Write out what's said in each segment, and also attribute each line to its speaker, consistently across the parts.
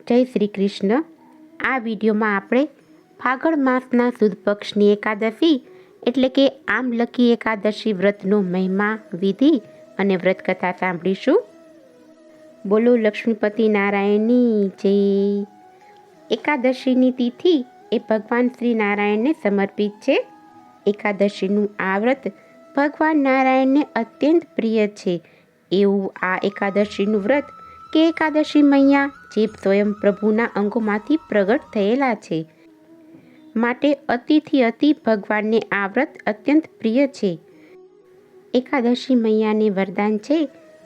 Speaker 1: જય શ્રી કૃષ્ણ. આ વિડીયોમાં આપણે ફાગણ માસના સુદ પક્ષની એકાદશી એટલે કે આમલકી એકાદશી વ્રતનો મહિમા, વિધિ અને વ્રત કથા સાંભળીશું. બોલો લક્ષ્મીપતિ નારાયણની જય. એકાદશીની તિથિ એ ભગવાન શ્રી નારાયણને સમર્પિત છે. એકાદશીનું આ વ્રત ભગવાન નારાયણને અત્યંત પ્રિય છે. એવું આ એકાદશીનું વ્રત કે એકાદશી મૈયા જે સ્વયં પ્રભુના અંગોમાંથી પ્રગટ થયેલા છે, માટે અતિથી અતિ ભગવાનને આ વ્રત અત્યંત પ્રિય છે. એકાદશી મૈયાને વરદાન છે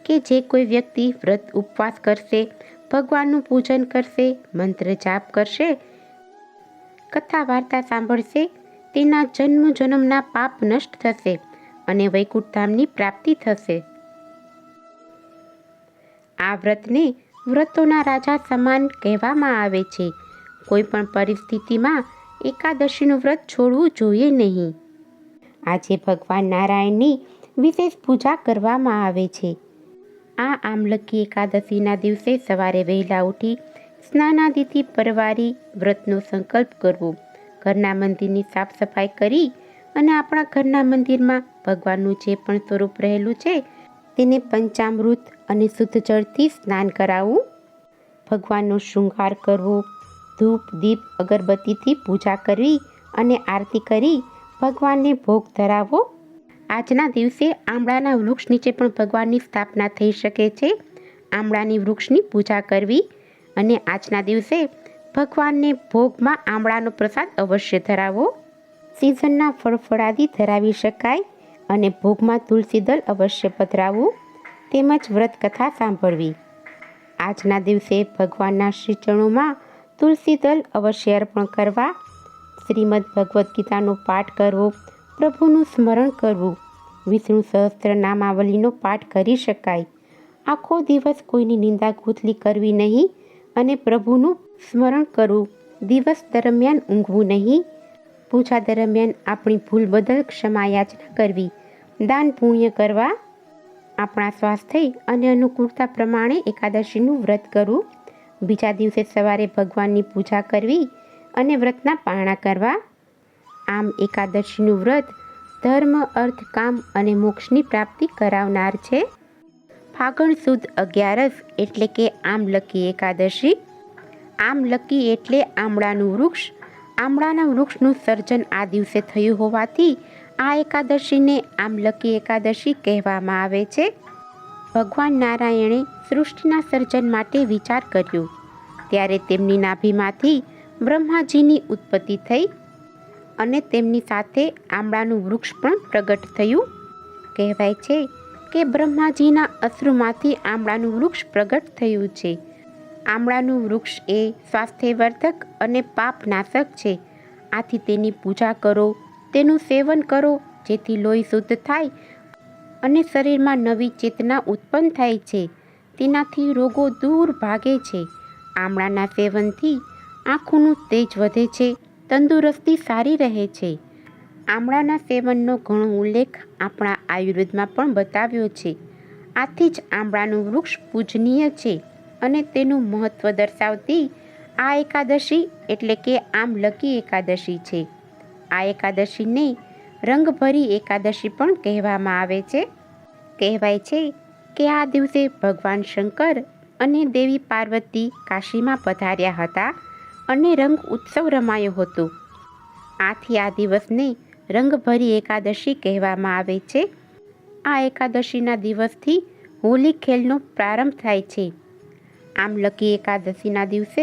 Speaker 1: કે જે કોઈ વ્યક્તિ વ્રત ઉપવાસ કરશે, ભગવાનનું પૂજન કરશે, મંત્ર જાપ કરશે, કથા વાર્તા સાંભળશે, તેના જન્મ જન્મના પાપ નષ્ટ થશે અને વૈકુંઠ ધામની પ્રાપ્તિ થશે. આ વ્રતને વ્રતોના રાજા સમાન કહેવામાં આવે છે. કોઈ પણ પરિસ્થિતિમાં એકાદશીનું વ્રત છોડવું જોઈએ નહીં. આજે ભગવાન નારાયણની વિશેષ પૂજા કરવામાં આવે છે. આ આમલકી એકાદશીના દિવસે સવારે વહેલા ઉઠી સ્નાનાદિથી પરવારી વ્રતનો સંકલ્પ કરવો, ઘરના મંદિરની સાફ સફાઈ કરી અને આપણા ઘરના મંદિરમાં ભગવાનનું જે પણ સ્વરૂપ રહેલું છે તેને પંચામૃત અને શુદ્ધ જળથી સ્નાન કરાવવું, ભગવાનનો શૃંગાર કરવો, ધૂપ દીપ અગરબત્તીથી પૂજા કરવી અને આરતી કરી ભગવાનને ભોગ ધરાવવો. આજના દિવસે આંબળાના વૃક્ષ નીચે પણ ભગવાનની સ્થાપના થઈ શકે છે. આંબળાની વૃક્ષની પૂજા કરવી અને આજના દિવસે ભગવાનને ભોગમાં આંબળાનો પ્રસાદ અવશ્ય ધરાવવો. સિઝનના ફળફળાદી ધરાવી શકાય અને ભોગમાં તુલસી દળ અવશ્ય પધરાવવું, તેમજ વ્રત કથા સાંભળવી. આજના દિવસે ભગવાનના શ્રી ચરણોમાં તુલસી દળ અવશ્ય અર્પણ કરવા, શ્રીમદ ભગવદ્ ગીતાનો પાઠ કરવો, પ્રભુનું સ્મરણ કરવું, વિષ્ણુ સહસ્ત્ર નામાવલીનો પાઠ કરી શકાય. આખો દિવસ કોઈની નિંદા કુથલી કરવી નહીં અને પ્રભુનું સ્મરણ કરવું. દિવસ દરમિયાન ઊંઘવું નહીં. પૂજા દરમિયાન આપણી ભૂલ બદલ ક્ષમા યાચના કરવી. દાન પુણ્ય કરવા. આપણા સ્વાસ્થ્ય અને અનુકૂળતા પ્રમાણે એકાદશીનું વ્રત કરવું. બીજા દિવસે સવારે ભગવાનની પૂજા કરવી અને વ્રતના પારણા કરવા. આમ એકાદશીનું વ્રત ધર્મ, અર્થ, કામ અને મોક્ષની પ્રાપ્તિ કરાવનાર છે. ફાગણ સુદ 11 એટલે કે આમલકી એકાદશી. આમલકી એટલે આમળાનું વૃક્ષ. આમળાના વૃક્ષનું સર્જન આ દિવસે થયું હોવાથી આ એકાદશીને આમલકી એકાદશી કહેવામાં આવે છે. ભગવાન નારાયણે સૃષ્ટિના સર્જન માટે વિચાર કર્યો ત્યારે તેમની નાભીમાંથી બ્રહ્માજીની ઉત્પત્તિ થઈ અને તેમની સાથે આમળાનું વૃક્ષ પણ પ્રગટ થયું. કહેવાય છે કે બ્રહ્માજીના અશ્રુમાંથી આમળાનું વૃક્ષ પ્રગટ થયું છે. આમળાનું વૃક્ષ એ સ્વાસ્થ્યવર્ધક અને પાપનાશક છે. આથી તેની પૂજા કરો, તેનું સેવન કરો, જેથી લોહી શુદ્ધ થાય અને શરીરમાં નવી ચેતના ઉત્પન્ન થાય છે. તેનાથી રોગો દૂર ભાગે છે. આમળાના સેવનથી આંખોનું તેજ વધે છે, તંદુરસ્તી સારી રહે છે. આમળાના સેવનનો ઘણો ઉલ્લેખ આપણા આયુર્વેદમાં પણ બતાવ્યો છે. આથી જ આમળાનું વૃક્ષ પૂજનીય છે અને તેનું મહત્ત્વ દર્શાવતી આ એકાદશી એટલે કે આમલકી એકાદશી છે. આ એકાદશીને રંગભરી એકાદશી પણ કહેવામાં આવે છે. કહેવાય છે કે આ દિવસે ભગવાન શંકર અને દેવી પાર્વતી કાશીમાં પધાર્યા હતા અને રંગ ઉત્સવ રમાયો હતો. આથી આ દિવસને રંગભરી એકાદશી કહેવામાં આવે છે. આ એકાદશીના દિવસથી હોલી ખેલનો પ્રારંભ થાય છે. આમલકી એકાદશીના દિવસે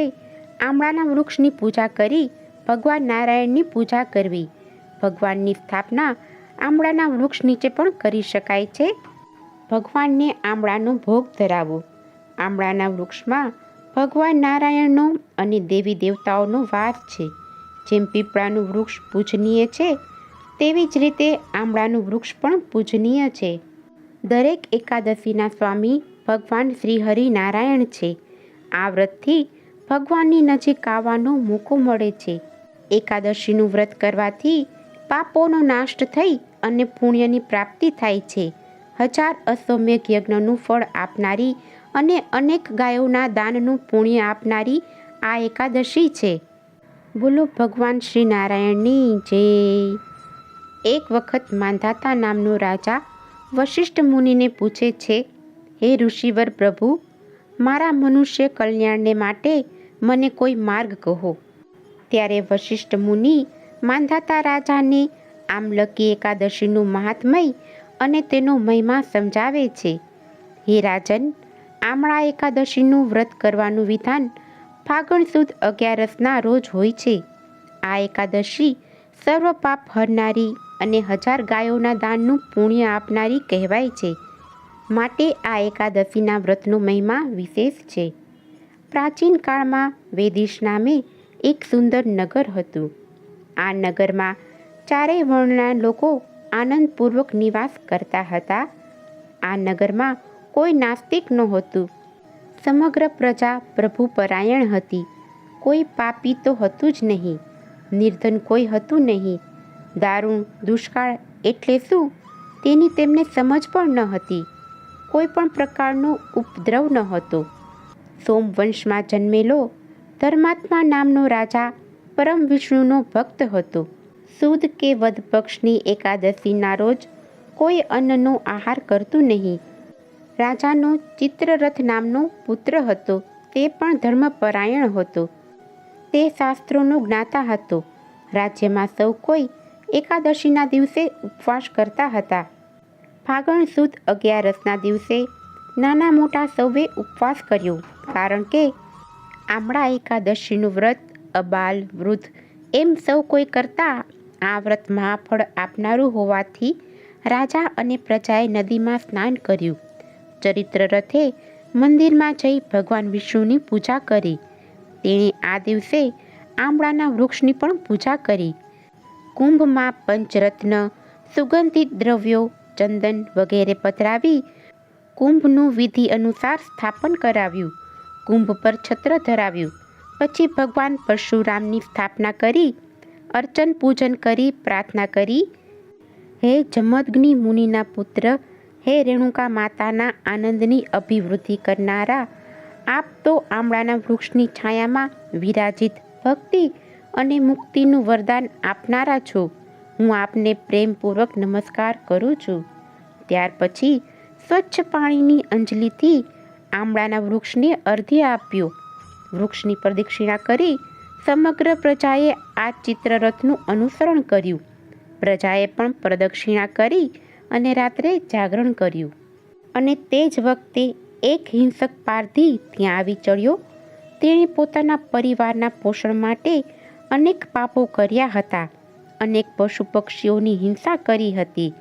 Speaker 1: આમળાના વૃક્ષની પૂજા કરી ભગવાન નારાયણની પૂજા કરવી. ભગવાનની સ્થાપના આમળાના વૃક્ષ નીચે પણ કરી શકાય છે. ભગવાનને આમળાનો ભોગ ધરાવો. આમળાના વૃક્ષમાં ભગવાન નારાયણનો અને દેવી દેવતાઓનો વાસ છે. જેમ પીપળાનું વૃક્ષ પૂજનીય છે, તેવી જ રીતે આમળાનું વૃક્ષ પણ પૂજનીય છે. દરેક એકાદશીના સ્વામી ભગવાન શ્રી હરિ નારાયણ છે. આ વ્રતથી ભગવાનની નજીક આવવાનો મોકો મળે છે. એકાદશીનું વ્રત કરવાથી પાપોનો નાશ થઈ અને પુણ્યની પ્રાપ્તિ થાય છે. 1000 અશ્વમેઘ યજ્ઞનું ફળ આપનારી અને અનેક ગાયોના દાનનું પુણ્ય આપનારી આ એકાદશી છે. બોલો ભગવાન શ્રી નારાયણની જય. એક વખત માંધાતા નામનો રાજા વશિષ્ઠ મુનિને પૂછે છે, હે ઋષિવર પ્રભુ, મારા મનુષ્ય કલ્યાણને માટે મને કોઈ માર્ગ કહો. ત્યારે વશિષ્ઠ મુનિ માંધાતા રાજાને આમલકી એકાદશીનું મહાત્મય અને તેનો મહિમા સમજાવે છે. હે રાજન, આમળા એકાદશીનું વ્રત કરવાનું વિધાન ફાગણ સુદ 11ના રોજ હોય છે. આ એકાદશી સર્વ પાપ હરનારી અને 1000 ગાયોના દાનનું પુણ્ય આપનારી કહેવાય છે. માટે આ એકાદશીના વ્રતનો મહિમા વિશેષ છે. પ્રાચીન કાળમાં વેદિશ નામે એક સુંદર નગર હતું. આ નગરમાં 4 વર્ણના લોકો આનંદપૂર્વક નિવાસ કરતા હતા. આ નગરમાં કોઈ નાસ્તિક નહોતું. સમગ્ર પ્રજા પ્રભુપરાયણ હતી. કોઈ પાપી તો હતું જ નહીં. નિર્ધન કોઈ હતું નહીં. દારૂણ દુષ્કાળ એટલે શું તેની તેમને સમજ પણ ન હતી. કોઈ પણ પ્રકારનો ઉપદ્રવ ન હતો. સોમવંશમાં જન્મેલો ધર્માત્મા નામનો રાજા પરમ વિષ્ણુનો ભક્ત હતો. સુદ કે વદ પક્ષની એકાદશીના રોજ કોઈ અન્નનો આહાર કરતું નહીં. રાજાનો ચિત્રરથ નામનો પુત્ર હતો. તે પણ ધર્મપરાયણ હતો. તે શાસ્ત્રોનો જ્ઞાતા હતો. રાજ્યમાં સૌ કોઈ એકાદશીના દિવસે ઉપવાસ કરતા હતા. ફાગણ સુદ 11ના દિવસે નાના મોટા સૌએ ઉપવાસ કર્યો. કારણ કે આમળા એકાદશીનું વ્રત અબાલ વૃદ્ધ એમ સૌ કોઈ કરતા આ વ્રત મહાફળ આપનારું હોવાથી રાજા અને પ્રજાએ નદીમાં સ્નાન કર્યું. ચરિત્રરથે મંદિરમાં જઈ ભગવાન વિષ્ણુની પૂજા કરી. તેણે આ દિવસે આમળાના વૃક્ષની પણ પૂજા કરી. કુંભમાં પંચરત્ન, સુગંધિત દ્રવ્યો, ચંદન વગેરે પધરાવી કુંભનું વિધિ અનુસાર સ્થાપન કરાવ્યું. કુંભ પર છત્ર ધરાવ્યું. પછી ભગવાન પરશુરામની સ્થાપના કરી અર્ચન પૂજન કરી પ્રાર્થના કરી, હે જમદગ્નિ મુનિના પુત્ર, હે રેણુકા માતાના આનંદની અભિવૃદ્ધિ કરનારા, આપ તો આમળાના વૃક્ષની છાયામાં વિરાજિત ભક્તિ અને મુક્તિનું વરદાન આપનારા છો. હું આપને પ્રેમપૂર્વક નમસ્કાર કરું છું. ત્યાર પછી સ્વચ્છ પાણીની અંજલિથી આમળાના વૃક્ષને અર્ધ્ય આપ્યો. વૃક્ષની પ્રદક્ષિણા કરી સમગ્ર પ્રજાએ આ ચિત્રરથનું અનુસરણ કર્યું. પ્રજાએ પણ પ્રદક્ષિણા કરી અને રાત્રે જાગરણ કર્યું. અને તે જ વખતે એક હિંસક પારધી ત્યાં આવી ચડ્યો. તેણે પોતાના પરિવારના પોષણ માટે અનેક પાપો કર્યા હતા. અનેક પશુ પક્ષીઓની હિંસા કરી હતી.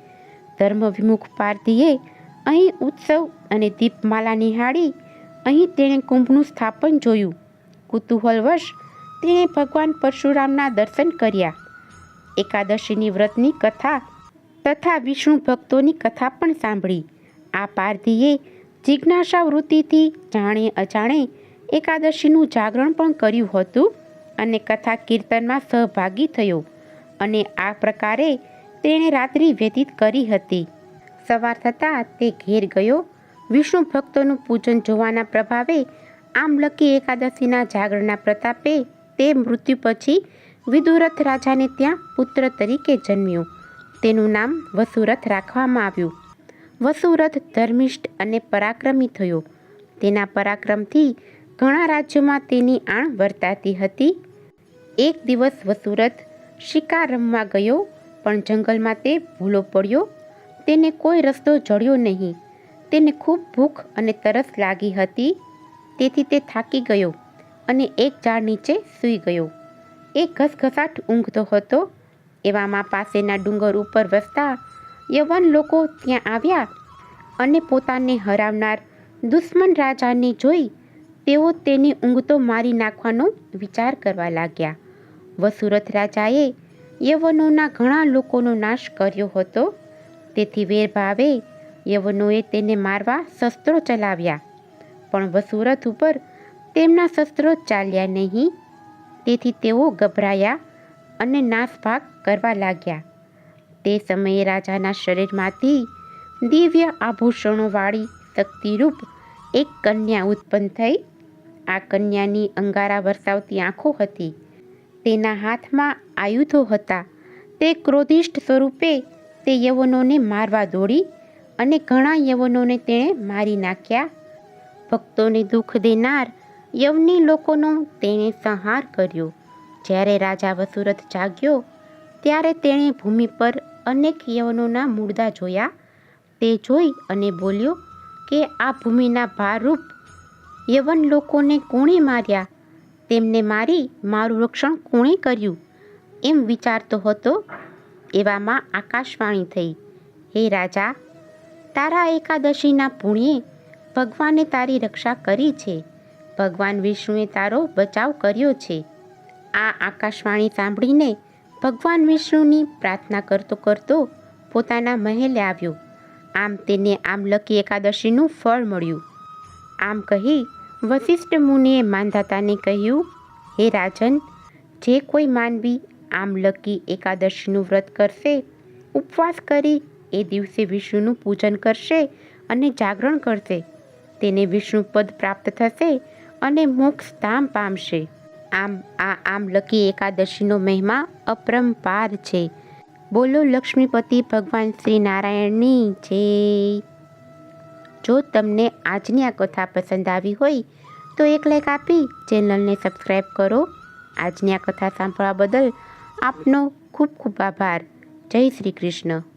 Speaker 1: ધર્મ વિમુખ પારધીએ અહીં ઉત્સવ અને દીપમાલા નિહાળી અહીં તેણે કુંભનું સ્થાપન જોયું. કુતૂહલવશ તેણે ભગવાન પરશુરામના દર્શન કર્યા. એકાદશીની વ્રતની કથા તથા વિષ્ણુ ભક્તોની કથા પણ સાંભળી. આ પારધીએ જિજ્ઞાસા વૃત્તિથી જાણે અજાણે એકાદશીનું જાગરણ પણ કર્યું હતું અને કથા કીર્તનમાં સહભાગી થયો. અને આ પ્રકારે તેણે રાત્રિ વ્યતીત કરી હતી. સવાર થતાં તે ઘેર ગયો. વિષ્ણુ ભક્તોનું પૂજન જોવાના પ્રભાવે આમલકી એકાદશીના જાગરણના પ્રતાપે તે મૃત્યુ પછી વિદુરથ રાજાને ત્યાં પુત્ર તરીકે જન્મ્યો. તેનું નામ વસુરથ રાખવામાં આવ્યું. વસુરથ ધર્મિષ્ઠ અને પરાક્રમી થયો. તેના પરાક્રમથી ઘણા રાજ્યોમાં તેની આણ વર્તાતી હતી. એક દિવસ વસુરથ શિકાર રમવા ગયો, પણ જંગલમાં તે ભૂલો પડ્યો. તેને કોઈ રસ્તો જડ્યો નહીં. તેને ખૂબ ભૂખ અને તરસ લાગી હતી. તેથી તે થાકી ગયો અને એક ઝાડ નીચે સૂઈ ગયો. એ ઘસઘસાટ ઊંઘતો હતો. એવામાં પાસેના ડુંગર ઉપર વસતા યવન લોકો ત્યાં આવ્યા અને પોતાને હરાવનાર દુશ્મન રાજાને જોઈ તેઓ તેને ઊંઘતો મારી નાખવાનો વિચાર કરવા લાગ્યા. વસુરથ રાજાએ યવનોના ઘણા લોકોનો નાશ કર્યો હતો. તેથી વેરભાવે યવનોએ તેને મારવા શસ્ત્રો ચલાવ્યા, પણ વસુરથ ઉપર તેમના શસ્ત્રો ચાલ્યા નહીં. તેથી તેઓ ગભરાયા અને નાસભાગ કરવા લાગ્યા. તે સમયે રાજાના શરીરમાંથી દિવ્ય આભૂષણોવાળી શક્તિરૂપ એક કન્યા ઉત્પન્ન થઈ. આ કન્યાની અંગારા વરસાવતી આંખો હતી. તેના હાથમાં આયુધો હતા. તે ક્રોધિષ્ઠ સ્વરૂપે તે યવનોને મારવા દોડી અને ઘણા યવનોને તેણે મારી નાખ્યા. ભક્તોને દુઃખ દેનાર યવની લોકોનો તેણે સંહાર કર્યો. જ્યારે રાજા વસુરથ જાગ્યો ત્યારે તેણે ભૂમિ પર અનેક યવનોના મૂળદા જોયા. તે જોઈ અને બોલ્યો કે આ ભૂમિના ભારરૂપ યવન લોકોને કોણે માર્યા? તેમને મારી મારું રક્ષણ કોણે કર્યું? એમ વિચારતો હતો. એવામાં આકાશવાણી થઈ, હે રાજા, તારા એકાદશીના પુણ્યે ભગવાને તારી રક્ષા કરી છે. ભગવાન વિષ્ણુએ તારો બચાવ કર્યો છે. આ આકાશવાણી સાંભળીને ભગવાન વિષ્ણુની પ્રાર્થના કરતો કરતો પોતાના મહેલે આવ્યો. આમ તેને આમલકી એકાદશીનું ફળ મળ્યું. આમ કહી વશિષ્ઠ મુનિએ માંધાતાને કહ્યું, હે રાજન, જે કોઈ માનવી આમલકી એકાદશીનું વ્રત કરશે, ઉપવાસ કરી એ દિવસે વિષ્ણુનું પૂજન કરશે અને જાગરણ કરશે, તેને વિષ્ણુપદ પ્રાપ્ત થશે અને મોક્ષધામ પામશે. આમ આ આમલકી એકાદશીનો મહિમા અપરંપાર છે. બોલો લક્ષ્મીપતિ ભગવાન શ્રી નારાયણની જય. જો તમને આજની આ કથા પસંદ આવી હોય તો એક લાઈક આપી ચેનલને સબસ્ક્રાઈબ કરો. આજની આ કથા સાંભળવા બદલ આપનો ખૂબ ખૂબ આભાર. જય શ્રી કૃષ્ણ.